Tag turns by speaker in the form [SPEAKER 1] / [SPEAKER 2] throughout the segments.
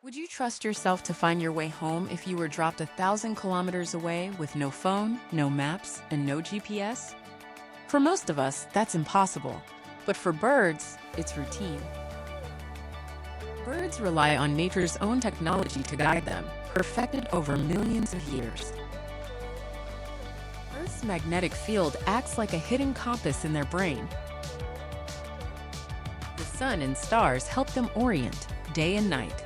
[SPEAKER 1] Would you trust yourself to find your way home if you were dropped 1,000 kilometers away with no phone, no maps, and no GPS? For most of us, that's impossible. But for birds, it's routine. Birds rely on nature's own technology to guide them, perfected over millions of years. Earth's magnetic field acts like a hidden compass in their brain. The sun and stars help them orient day and night.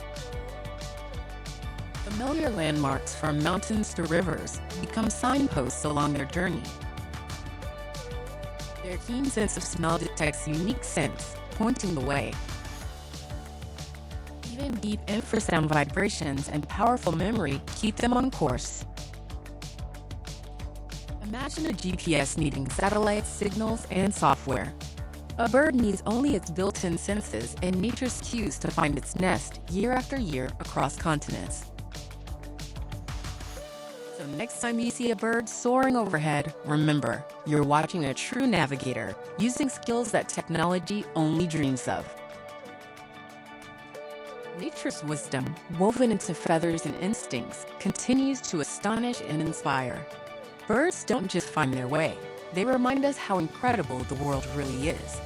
[SPEAKER 1] Familiar landmarks from mountains to rivers become signposts along their journey. Their keen sense of smell detects unique scents, pointing the way. Even deep infrasound vibrations and powerful memory keep them on course. Imagine a GPS needing satellites, signals, and software. A bird needs only its built-in senses and nature's cues to find its nest year after year across continents. So next time you see a bird soaring overhead, remember, you're watching a true navigator, using skills that technology only dreams of. Nature's wisdom, woven into feathers and instincts, continues to astonish and inspire. Birds don't just find their way, they remind us how incredible the world really is.